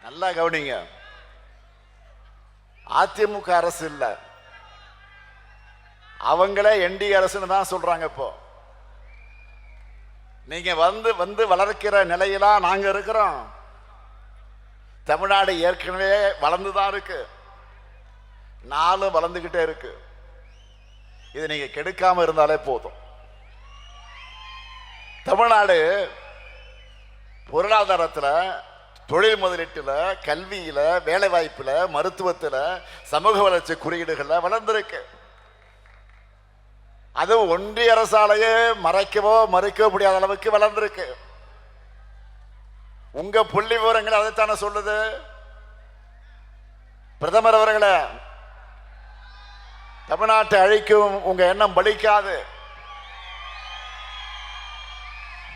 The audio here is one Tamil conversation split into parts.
நல்லா கவனிங்க. அதிமுக அரசு இல்ல, அவங்களே என்டிஏ அரசுன்னு தான் சொல்றாங்க. இப்போ நீங்க வந்து வந்து வளர்க்கிற நிலையிலாம் நாங்க இருக்கிறோம். தமிழ்நாடு ஏற்கனவே வளர்ந்துதான் இருக்கு, நாளும் வளர்ந்துகிட்டே இருக்கு. இது நீங்க கெடுக்காம இருந்தாலே போதும். தமிழ்நாடு பொருளாதாரத்தில், தொழில் முதலீட்டுல, கல்வியில, வேலை வாய்ப்புல, மருத்துவத்தில், சமூக வளர்ச்சி குறியீடுகள்ல வளர்ந்திருக்கு. அது ஒன்றிய அரசாலேயே மறைக்கவோ மறுக்கவோ முடியாத அளவுக்கு வளர்ந்திருக்கு. உங்க புள்ளி விவரங்கள் அதைத்தானே சொல்லுது. பிரதமர் அவர்களே, தமிழ்நாட்டை அழிக்கும் உங்க எண்ணம் பலிக்காது.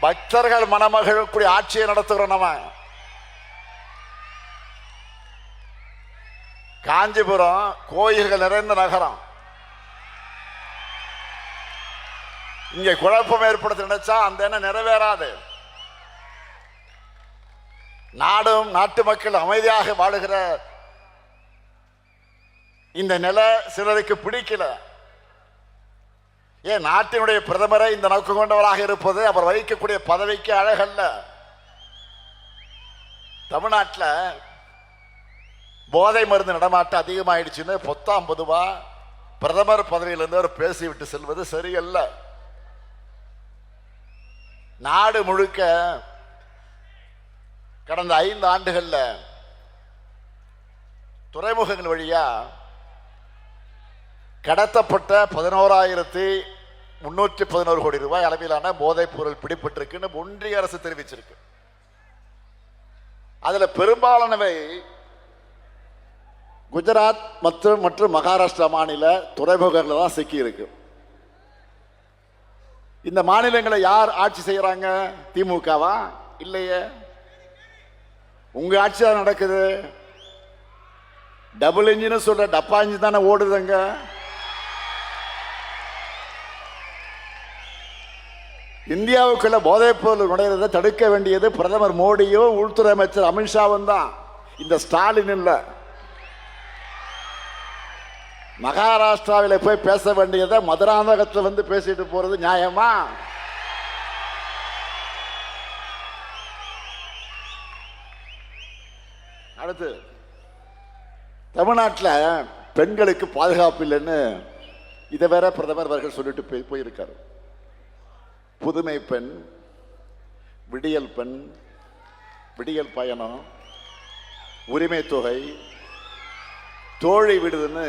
பக்தர்கள் மணமகக்கூடிய ஆட்சியை நடத்துகிறோம். நம்ம காஞ்சிபுரம் கோயில்கள் நிறைந்த நகரம். இங்க குழப்பம் ஏற்படுத்த நினைச்சா அந்த எண்ணம் நிறைவேறாது. நாடும் நாட்டு மக்கள் அமைதியாக வாழுகிற இந்த நிலை சிலருக்கு பிடிக்கல. ஏன் நாட்டினுடைய பிரதமரை இந்த நோக்கம் கொண்டவராக இருப்பது அவர் வகிக்கக்கூடிய பதவிக்கு அழகல்ல. தமிழ்நாட்டில் போதை மருந்து நடமாட்டம் அதிகமாயிடுச்சுன்னு பொத்தாம் பொதுவா பிரதமர் பதவியிலிருந்து அவர் பேசிவிட்டு செல்வது சரியல்ல. நாடு முழுக்க கடந்த 5 ஆண்டுகள்ல துறைமுகங்கள் வழியா கடத்தப்பட்ட 11,311 கோடி ரூபாய் அளவிலான போதைப் பொருள் பிடிபட்டிருக்குன்னு ஒன்றிய அரசு தெரிவிச்சிருக்கு. அதுல பெரும்பாலானவை குஜராத் மற்றும் மகாராஷ்டிரா மாநில துறைமுகங்கள் தான் சிக்கி இருக்கு. இந்த மாநிலங்களை யார் ஆட்சி செய்யறாங்க? திமுகவா? இல்லையே, உங்க ஆட்சி தான் நடக்குது. டபுள் இன்ஜின் சொல்ற டப்பா இன்ஜின் தானே ஓடுதுங்க. இந்தியாவுக்குள்ள போதைப் பொருள் நுழைறதை தடுக்க வேண்டியது பிரதமர் மோடியும் உள்துறை அமைச்சர் அமித்ஷாவும் தான், இந்த ஸ்டாலின் இல்ல. மகாராஷ்டிராவில் போய் பேச வேண்டியதை மதுராந்தகத்தில் வந்து பேசிட்டு போறது நியாயமா? அடுத்து, தமிழ்நாட்டில் பெண்களுக்கு பாதுகாப்பு இல்லைன்னு இதை வேற பிரதமர் அவர்கள் சொல்லிட்டு போயிருக்காரு. புதுமை பெண், விடியல் பெண், விடியல் பயணம், உரிமை தொகை, தோழி விடுதுன்னு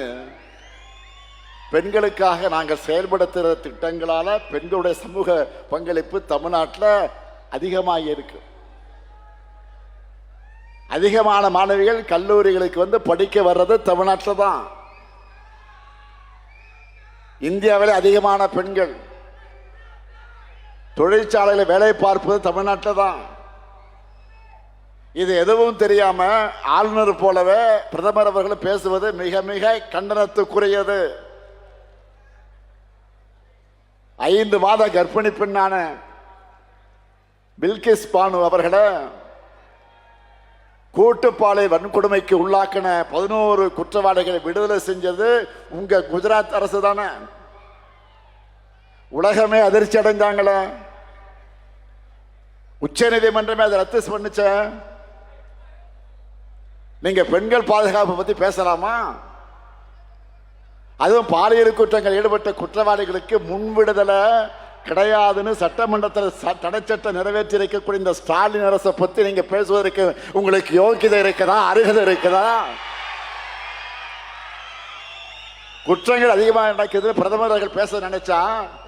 பெண்களுக்காக நாங்கள் செயல்படுத்துகிற திட்டங்களால பெண்களுடைய சமூக பங்களிப்பு தமிழ்நாட்டில் அதிகமாக இருக்கு. அதிகமான மாணவிகள் கல்லூரிகளுக்கு வந்து படிக்க வர்றது தமிழ்நாட்டில் தான். இந்தியாவில் அதிகமான பெண்கள் தொழிற்சாலையில் வேலை பார்ப்பது தமிழ்நாட்டில் தான். இது எதுவும் தெரியாம ஆளுநர் போலவே பிரதமர் அவர்கள் பேசுவது மிக மிக கண்டனத்துக்குரியது. 5 மாத கர்ப்பிணி பெண்ணான பில்கிஸ் பானு அவர்களை கூட்டுப்பாலை வன்கொடுமைக்கு உள்ளாக்கின 11 குற்றவாளிகளை விடுதலை செஞ்சது உங்க குஜராத் அரசு தானே. உலகமே அதிர்ச்சி அடைஞ்சாங்களே. உச்ச நீதிமன்றமே அதை ரத்து பண்ணுச்ச. நீங்க பெண்கள் பாதுகாப்பு பத்தி பேசலாமா? அதுவும் பாலியல் குற்றங்கள் ஈடுபட்ட குற்றவாளிகளுக்கு முன்விடுதலை கிடையாதுன்னு சட்டமன்றத்தில் தடை சட்டம் நிறைவேற்றி இருக்கக்கூடிய இந்த ஸ்டாலின் அரசை பத்தி நீங்க பேசுவதற்கு உங்களுக்கு யோகியதை இருக்குதா? அருகதை இருக்குதா? குற்றங்கள் அதிகமாக நடக்குது, பிரதமர் அவர்கள் பேச நினைச்சா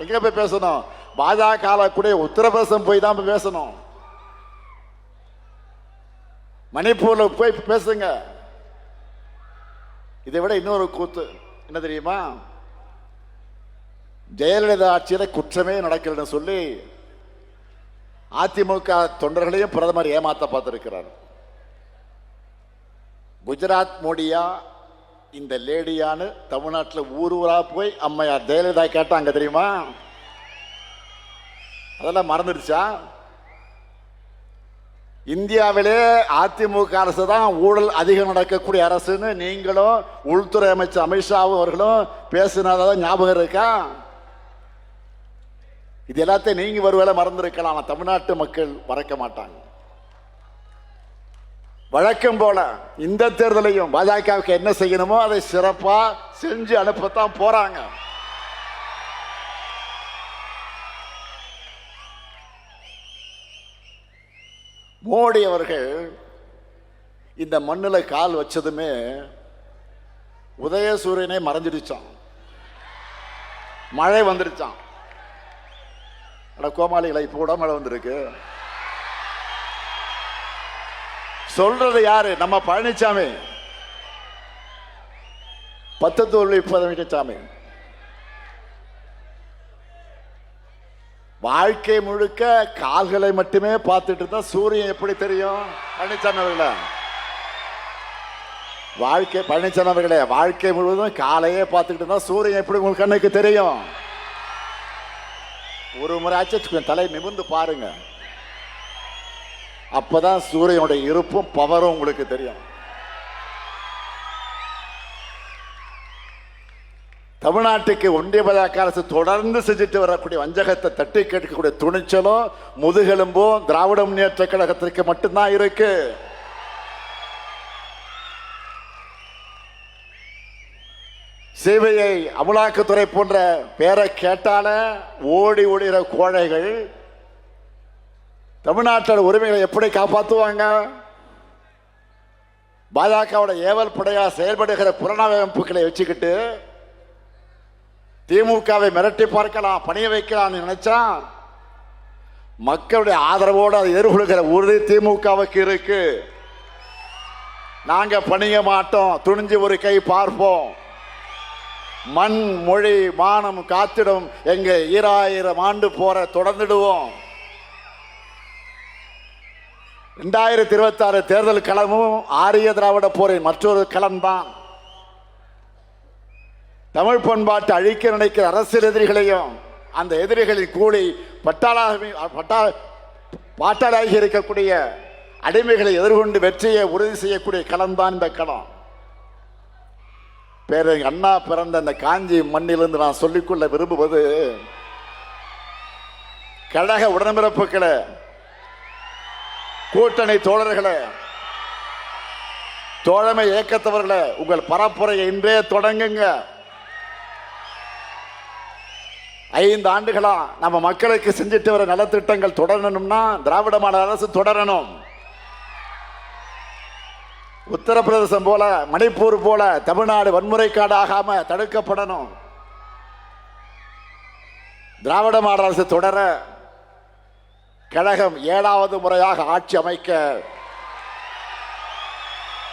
எங்க போய் பேசணும்? பாஜக கூட உத்தரப்பிரதேசம் போய் தான் பேசணும். மணிப்பூர்ல போய் பேசுங்க. இதை விட இன்னொரு கூத்து என்ன தெரியுமா? ஜெயலலிதா ஆட்சியில குற்றமே நடக்கலன்னு சொல்லி அதிமுக தொண்டர்களையும் பிரதமர் ஏமாத்த பார்த்திருக்கிறார். குஜராத் மோடியா இந்த லேடியான்னு தமிழ்நாட்டில் ஊர் ஊரா போய் அம்மையார் ஜெயலலிதா கேட்டாங்க தெரியுமா? அதெல்லாம் மறந்துடுச்சா? இந்தியாவிலே அதிமுக அரசு தான் ஊழல் அதிகம் நடக்கக்கூடிய அரசுன்னு நீங்களும் உள்துறை அமைச்சர் அமித்ஷாவும் அவர்களும் பேசினதான் ஞாபகம் இருக்கா? இது எல்லாத்தையும் நீங்க ஒருவேளை மறந்திருக்கலாம், தமிழ்நாட்டு மக்கள் மறக்க மாட்டாங்க. வழக்கம் போல இந்த தேர்தலையும் பாஜகவுக்கு என்ன செய்யணுமோ அதை சிறப்பா செஞ்சு அனுப்பத்தான் போறாங்க. மோடி அவர்கள் இந்த மண்ணில் கால் வச்சதுமே உதயசூரியனே மறைஞ்சிடுச்சான், மழை வந்துருச்சான். கோமாளிகளை இப்போ கூட மழை வந்திருக்கு. சொல்றது யாரு? நம்ம பழனிசாமி, 10 சாமி. வாழ்க்கை முழுக்க கால்களை மட்டுமே பார்த்துட்டு இருந்தா சூரியன் எப்படி தெரியும்? பழனிசாமி அவர்களே, பழனிசாமி அவர்களே, வாழ்க்கை முழுவதும் காலையே பார்த்துக்கிட்டு இருந்தா சூரியன் எப்படி உங்களுக்கு கண்ணுக்கு தெரியும்? ஒரு முறை ஆச்சு தலை நிமிர்ந்து பாருங்க, அப்பதான் சூரியனுடைய இருப்பும் பவரும் உங்களுக்கு தெரியும். தமிழ்நாட்டுக்கு ஒன்றிய பாஜக அரசு தொடர்ந்து செஞ்சுட்டு வரக்கூடிய வஞ்சகத்தை தட்டி கேட்கக்கூடிய துணிச்சலும் முதுகெலும்பும் திராவிட முன்னேற்ற கழகத்திற்கு மட்டும்தான் இருக்கு. சிபிஐ, அமலாக்கத்துறை போன்ற பேரை கேட்டால ஓடி ஓடுகிற கோழைகள் தமிழ்நாட்டோட உரிமைகளை எப்படி காப்பாற்றுவாங்க? பாஜகவோட ஏவல் படையா செயல்படுகிற புலனாய்வுகளை வச்சுக்கிட்டு திமுகவை மிரட்டி பார்க்கலாம், பணிய வைக்கலாம் நினைச்சா மக்களுடைய ஆதரவோடு அதை எதிர்கொள்கிற உறுதி திமுகவுக்கு இருக்கு. நாங்க பணிய மாட்டோம், துணிஞ்சு ஒரு கை பார்ப்போம். மண் மொழி மானம் காத்திடும் எங்க 2000 ஆண்டு போற தொடர்ந்துடுவோம். 2026 தேர்தல் களமும் ஆரிய திராவிட போரின் மற்றொரு களம்தான். தமிழ் பண்பாட்டை அழிக்க நினைக்கிற அரசியல் எதிரிகளையும் அந்த எதிரிகளின் கூலி பாட்டாளாகி இருக்கக்கூடிய அடிமைகளை எதிர்கொண்டு வெற்றியை உறுதி செய்யக்கூடிய களம்தான் இந்த களம். பேரறிஞர் அண்ணா பிறந்த அந்த காஞ்சி மண்ணிலிருந்து நான் சொல்லிக்கொள்ள விரும்புவது, கழக உடன்பிறப்புகளே, கூட்டணி தோழர்களே, தோழமை இயக்கத்தவர்களே, உங்கள் பரப்புரையை இன்றே தொடங்குங்க. 5 ஆண்டுகளா நம்ம மக்களுக்கு செஞ்சுட்டு வர நலத்திட்டங்கள் தொடரணும்னா திராவிட மாடல் அரசு தொடரணும். உத்தரப்பிரதேசம் போல, மணிப்பூர் போல தமிழ்நாடு வன்முறை காடாகாம தடுக்கப்படணும். திராவிட மாடல் அரசு தொடர கழகம் 7வது முறையாக ஆட்சி அமைக்க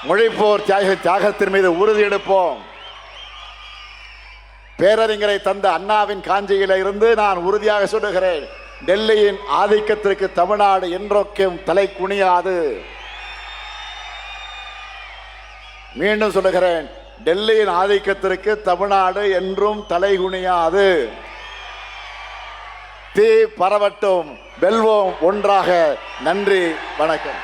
மொழிப்போர் தியாகத்தின் மீது உறுதி எடுப்போம். பேரறிஞரை தந்த அண்ணாவின் காஞ்சியில இருந்து நான் உறுதியாக சொல்லுகிறேன், டெல்லியின் ஆதிக்கத்திற்கு தமிழ்நாடு என்றொக்கும் தலை குனியாது. மீண்டும் சொல்லுகிறேன், டெல்லியின் ஆதிக்கத்திற்கு தமிழ்நாடு என்றும் தலை குனியாது. தீ பரவட்டும், வெல்வோம் ஒன்றாக. நன்றி, வணக்கம்.